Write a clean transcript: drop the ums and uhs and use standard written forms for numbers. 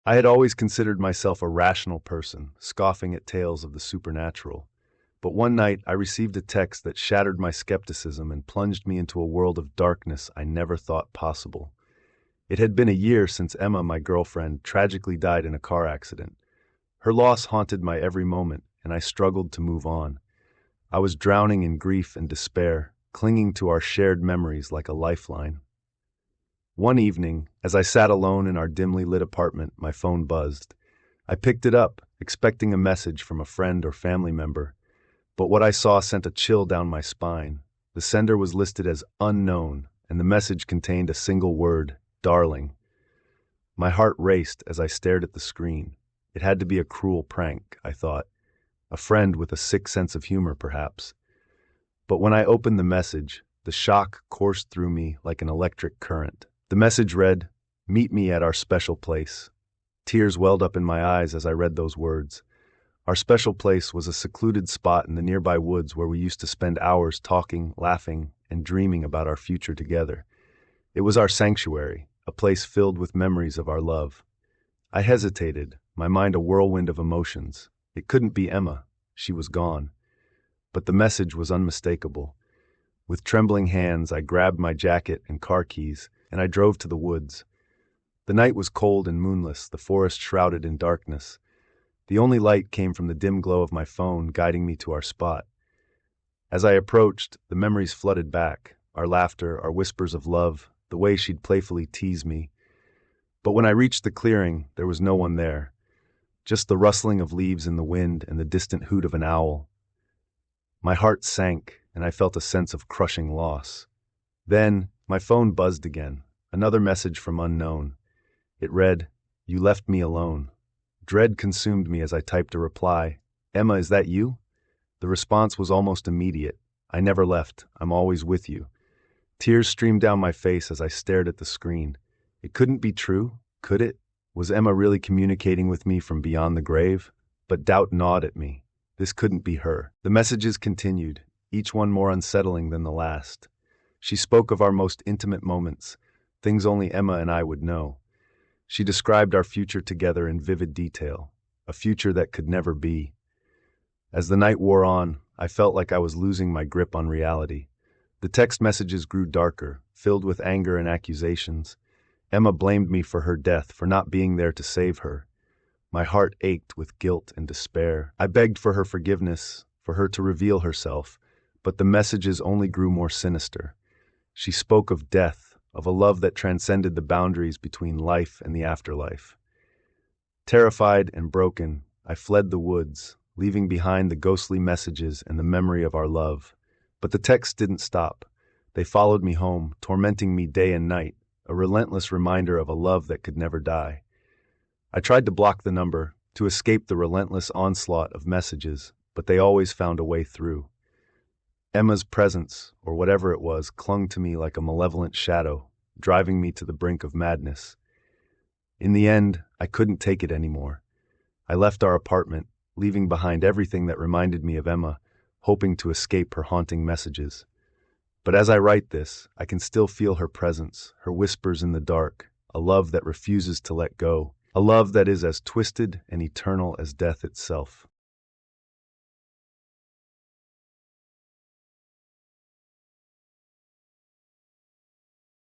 I had always considered myself a rational person, scoffing at tales of the supernatural. But one night I received a text that shattered my skepticism and plunged me into a world of darkness I never thought possible. It had been a year since Emma, my girlfriend, tragically died in a car accident. Her loss haunted my every moment, and I struggled to move on. I was drowning in grief and despair, clinging to our shared memories like a lifeline. One evening, as I sat alone in our dimly lit apartment, my phone buzzed. I picked it up, expecting a message from a friend or family member. But what I saw sent a chill down my spine. The sender was listed as unknown, and the message contained a single word, darling. My heart raced as I stared at the screen. It had to be a cruel prank, I thought. A friend with a sick sense of humor, perhaps. But when I opened the message, the shock coursed through me like an electric current. The message read, "Meet me at our special place." Tears welled up in my eyes as I read those words. Our special place was a secluded spot in the nearby woods where we used to spend hours talking, laughing, and dreaming about our future together. It was our sanctuary, a place filled with memories of our love. I hesitated, my mind a whirlwind of emotions. It couldn't be Emma. She was gone. But the message was unmistakable. With trembling hands, I grabbed my jacket and car keys, and I drove to the woods. The night was cold and moonless, the forest shrouded in darkness. The only light came from the dim glow of my phone, guiding me to our spot. As I approached, the memories flooded back, our laughter, our whispers of love, the way she'd playfully tease me. But when I reached the clearing, there was no one there. Just the rustling of leaves in the wind and the distant hoot of an owl. My heart sank, and I felt a sense of crushing loss. Then, my phone buzzed again, another message from unknown. It read, "You left me alone." Dread consumed me as I typed a reply. "Emma, is that you?" The response was almost immediate. "I never left. I'm always with you." Tears streamed down my face as I stared at the screen. It couldn't be true, could it? Was Emma really communicating with me from beyond the grave? But doubt gnawed at me. This couldn't be her. The messages continued, each one more unsettling than the last. She spoke of our most intimate moments, things only Emma and I would know. She described our future together in vivid detail, a future that could never be. As the night wore on, I felt like I was losing my grip on reality. The text messages grew darker, filled with anger and accusations. Emma blamed me for her death, for not being there to save her. My heart ached with guilt and despair. I begged for her forgiveness, for her to reveal herself, but the messages only grew more sinister. She spoke of death, of a love that transcended the boundaries between life and the afterlife. Terrified and broken, I fled the woods, leaving behind the ghostly messages and the memory of our love. But the texts didn't stop. They followed me home, tormenting me day and night, a relentless reminder of a love that could never die. I tried to block the number, to escape the relentless onslaught of messages, but they always found a way through. Emma's presence, or whatever it was, clung to me like a malevolent shadow, driving me to the brink of madness. In the end, I couldn't take it anymore. I left our apartment, leaving behind everything that reminded me of Emma, hoping to escape her haunting messages. But as I write this, I can still feel her presence, her whispers in the dark, a love that refuses to let go, a love that is as twisted and eternal as death itself.